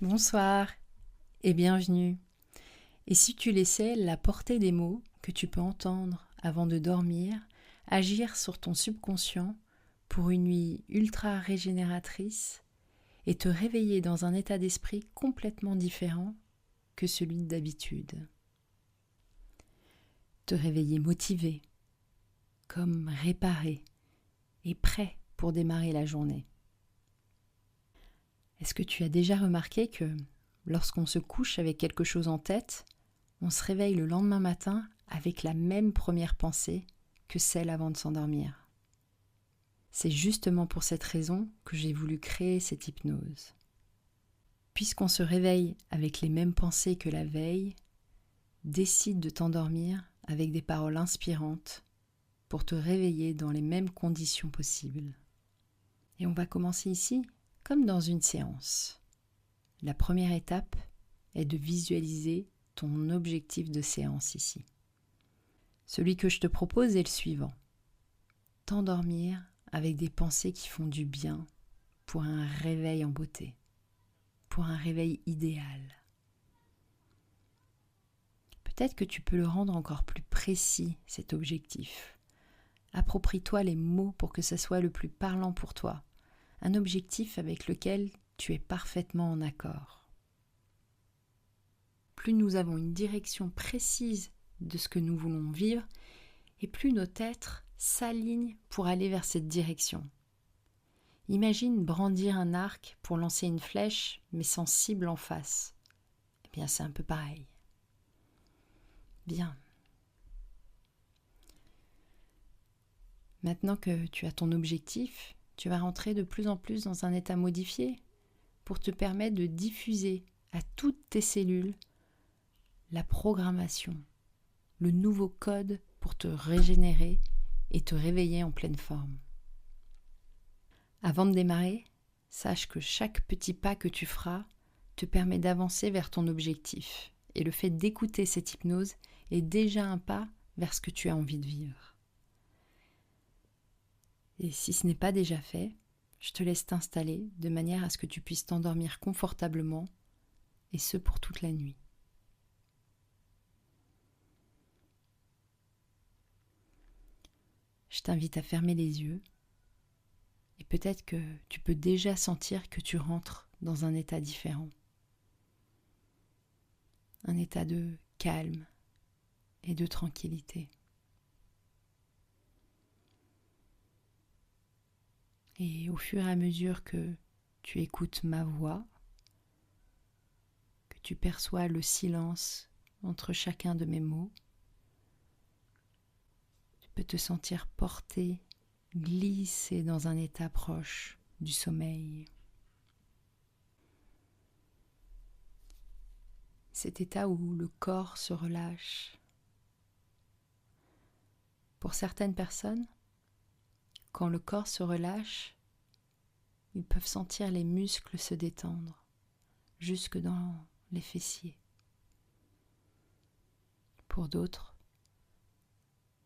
Bonsoir et bienvenue. Et si tu laissais la portée des mots que tu peux entendre avant de dormir agir sur ton subconscient pour une nuit ultra régénératrice et te réveiller dans un état d'esprit complètement différent que celui d'habitude. Te réveiller motivé, comme réparé et prêt pour démarrer la journée. Est-ce que tu as déjà remarqué que lorsqu'on se couche avec quelque chose en tête, on se réveille le lendemain matin avec la même première pensée que celle avant de s'endormir? C'est justement pour cette raison que j'ai voulu créer cette hypnose. Puisqu'on se réveille avec les mêmes pensées que la veille, décide de t'endormir avec des paroles inspirantes pour te réveiller dans les mêmes conditions possibles. Et on va commencer ici comme dans une séance. La première étape est de visualiser ton objectif de séance ici. Celui que je te propose est le suivant. T'endormir avec des pensées qui font du bien pour un réveil en beauté, pour un réveil idéal. Peut-être que tu peux le rendre encore plus précis, cet objectif. Approprie-toi les mots pour que ce soit le plus parlant pour toi. Un objectif avec lequel tu es parfaitement en accord. Plus nous avons une direction précise de ce que nous voulons vivre, et plus notre être s'aligne pour aller vers cette direction. Imagine brandir un arc pour lancer une flèche, mais sans cible en face. Eh bien, c'est un peu pareil. Bien. Maintenant que tu as ton objectif, tu vas rentrer de plus en plus dans un état modifié pour te permettre de diffuser à toutes tes cellules la programmation, le nouveau code pour te régénérer et te réveiller en pleine forme. Avant de démarrer, sache que chaque petit pas que tu feras te permet d'avancer vers ton objectif. Et le fait d'écouter cette hypnose est déjà un pas vers ce que tu as envie de vivre. Et si ce n'est pas déjà fait, je te laisse t'installer de manière à ce que tu puisses t'endormir confortablement, et ce pour toute la nuit. Je t'invite à fermer les yeux, et peut-être que tu peux déjà sentir que tu rentres dans un état différent. Un état de calme et de tranquillité. Et au fur et à mesure que tu écoutes ma voix, que tu perçois le silence entre chacun de mes mots, tu peux te sentir porté, glissé dans un état proche du sommeil. Cet état où le corps se relâche. Pour certaines personnes, quand le corps se relâche, ils peuvent sentir les muscles se détendre, jusque dans les fessiers. Pour d'autres,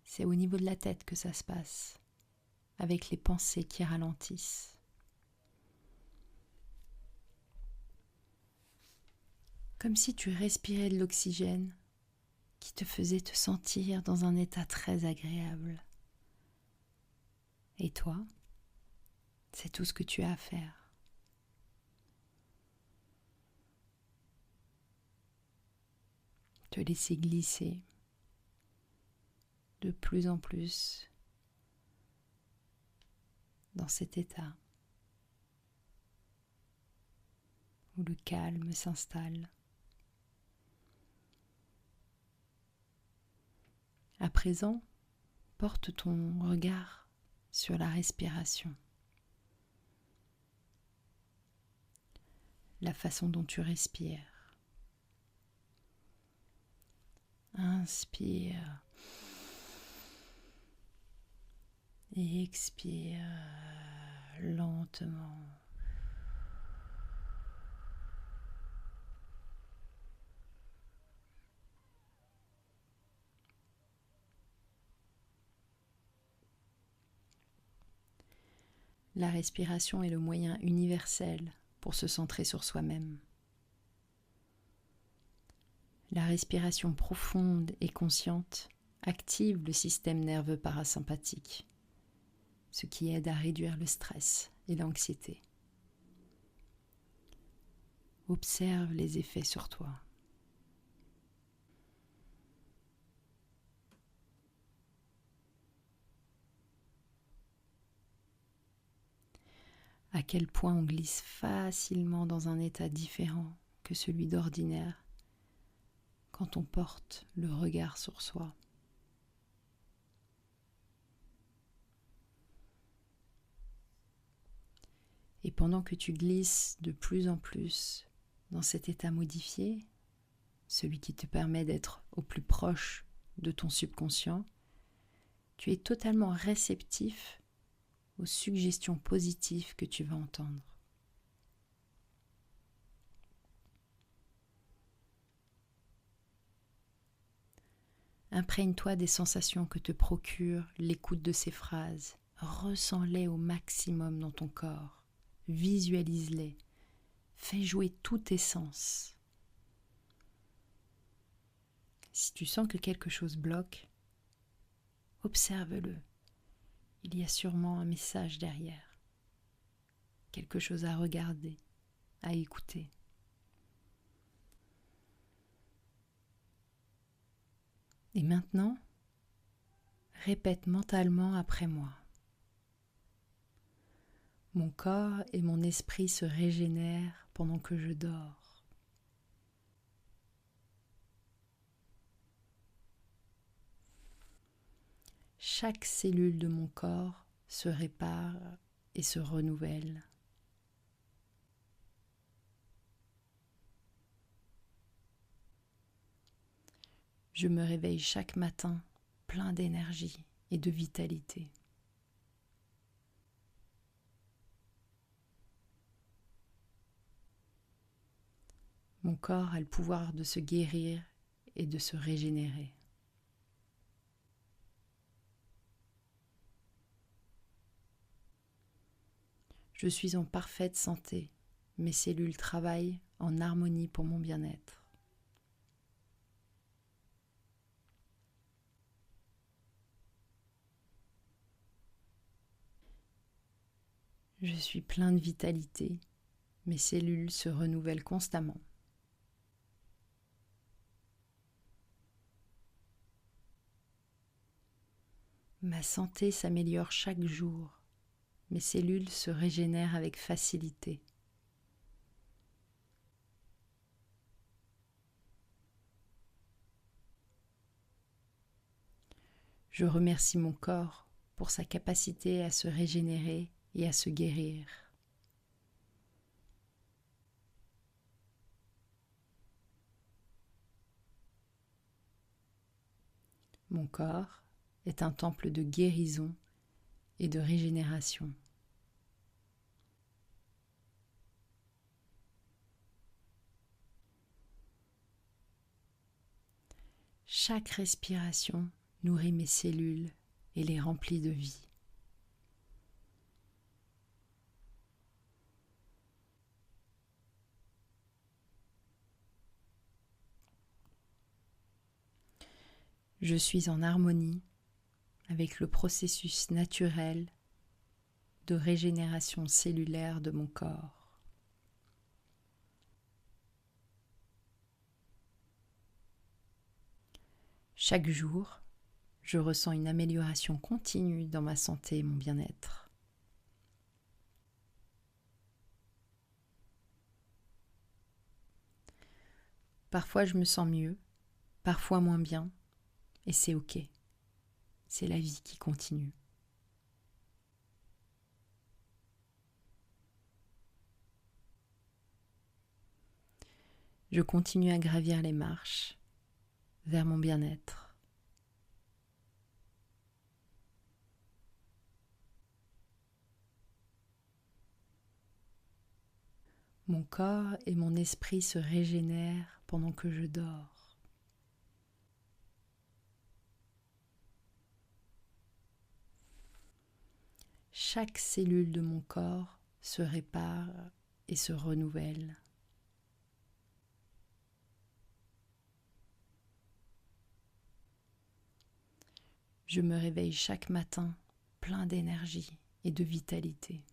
c'est au niveau de la tête que ça se passe, avec les pensées qui ralentissent. Comme si tu respirais de l'oxygène qui te faisait te sentir dans un état très agréable. Et toi, c'est tout ce que tu as à faire. Te laisser glisser de plus en plus dans cet état où le calme s'installe. À présent, porte ton regard sur la respiration. La façon dont tu respires. Inspire et expire lentement. La respiration est le moyen universel pour se centrer sur soi-même. La respiration profonde et consciente active le système nerveux parasympathique, ce qui aide à réduire le stress et l'anxiété. Observe les effets sur toi. À quel point on glisse facilement dans un état différent que celui d'ordinaire quand on porte le regard sur soi. Et pendant que tu glisses de plus en plus dans cet état modifié, celui qui te permet d'être au plus proche de ton subconscient, tu es totalement réceptif aux suggestions positives que tu vas entendre. Imprègne-toi des sensations que te procure l'écoute de ces phrases. Ressens-les au maximum dans ton corps. Visualise-les. Fais jouer tous tes sens. Si tu sens que quelque chose bloque, observe-le. Il y a sûrement un message derrière. Quelque chose à regarder, à écouter. Et maintenant, répète mentalement après moi. Mon corps et mon esprit se régénèrent pendant que je dors. Chaque cellule de mon corps se répare et se renouvelle. Je me réveille chaque matin plein d'énergie et de vitalité. Mon corps a le pouvoir de se guérir et de se régénérer. Je suis en parfaite santé. Mes cellules travaillent en harmonie pour mon bien-être. Je suis plein de vitalité. Mes cellules se renouvellent constamment. Ma santé s'améliore chaque jour. Mes cellules se régénèrent avec facilité. Je remercie mon corps pour sa capacité à se régénérer et à se guérir. Mon corps est un temple de guérison et de régénération. Chaque respiration nourrit mes cellules et les remplit de vie. Je suis en harmonie avec le processus naturel de régénération cellulaire de mon corps. Chaque jour, je ressens une amélioration continue dans ma santé et mon bien-être. Parfois je me sens mieux, parfois moins bien, et c'est ok. C'est la vie qui continue. Je continue à gravir les marches vers mon bien-être. Mon corps et mon esprit se régénèrent pendant que je dors. Chaque cellule de mon corps se répare et se renouvelle. Je me réveille chaque matin plein d'énergie et de vitalité.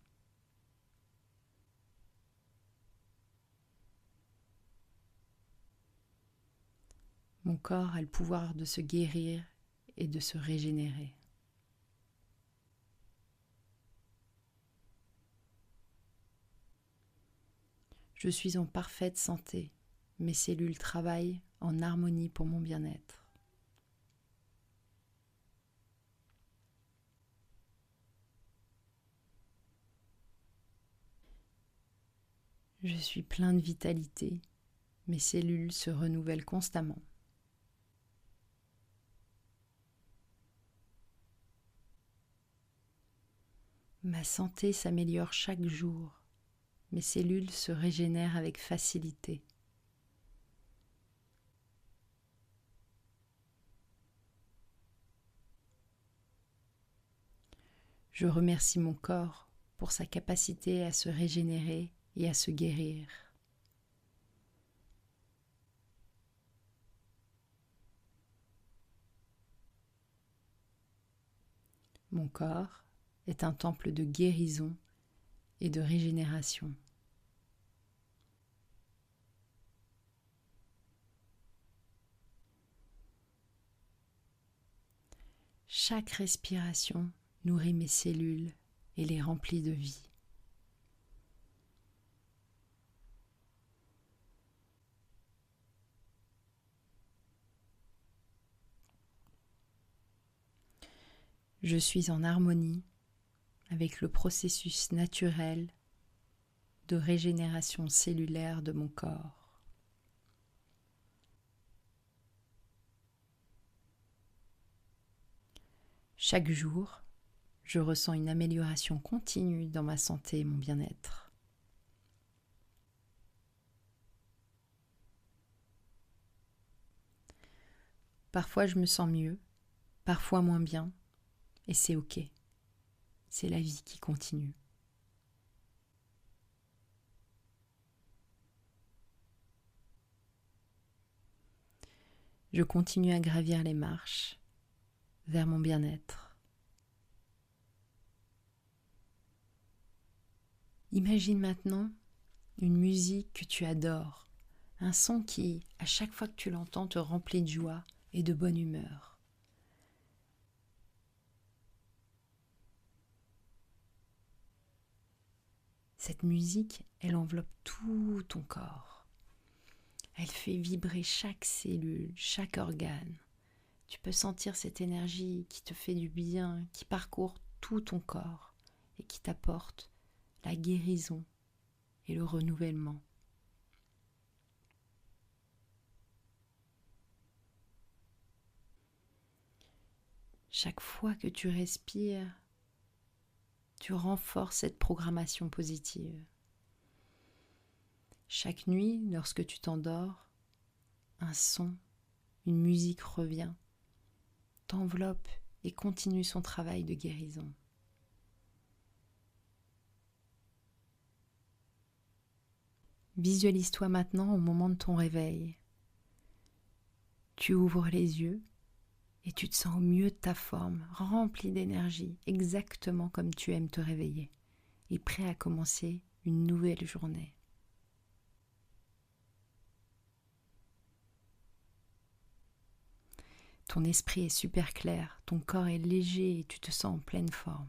Mon corps a le pouvoir de se guérir et de se régénérer. Je suis en parfaite santé. Mes cellules travaillent en harmonie pour mon bien-être. Je suis plein de vitalité. Mes cellules se renouvellent constamment. Ma santé s'améliore chaque jour. Mes cellules se régénèrent avec facilité. Je remercie mon corps pour sa capacité à se régénérer et à se guérir. Mon corps est un temple de guérison et de régénération. Chaque respiration nourrit mes cellules et les remplit de vie. Je suis en harmonie avec le processus naturel de régénération cellulaire de mon corps. Chaque jour, je ressens une amélioration continue dans ma santé et mon bien-être. Parfois je me sens mieux, parfois moins bien, et c'est ok. C'est la vie qui continue. Je continue à gravir les marches vers mon bien-être. Imagine maintenant une musique que tu adores, un son qui, à chaque fois que tu l'entends, te remplit de joie et de bonne humeur. Cette musique, elle enveloppe tout ton corps. Elle fait vibrer chaque cellule, chaque organe. Tu peux sentir cette énergie qui te fait du bien, qui parcourt tout ton corps et qui t'apporte la guérison et le renouvellement. Chaque fois que tu respires, tu renforces cette programmation positive. Chaque nuit, lorsque tu t'endors, un son, une musique revient, t'enveloppe et continue son travail de guérison. Visualise-toi maintenant au moment de ton réveil. Tu ouvres les yeux et tu te sens au mieux de ta forme, rempli d'énergie, exactement comme tu aimes te réveiller, et prêt à commencer une nouvelle journée. Ton esprit est super clair, ton corps est léger et tu te sens en pleine forme.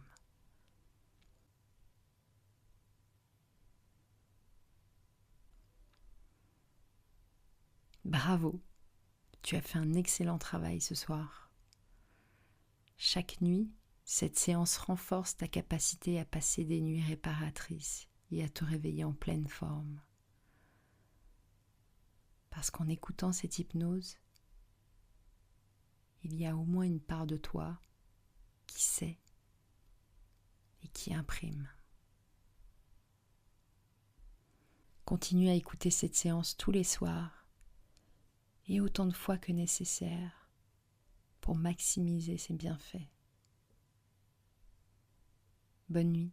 Bravo, tu as fait un excellent travail ce soir. Chaque nuit, cette séance renforce ta capacité à passer des nuits réparatrices et à te réveiller en pleine forme. Parce qu'en écoutant cette hypnose, il y a au moins une part de toi qui sait et qui imprime. Continue à écouter cette séance tous les soirs et autant de fois que nécessaire pour maximiser ses bienfaits. Bonne nuit.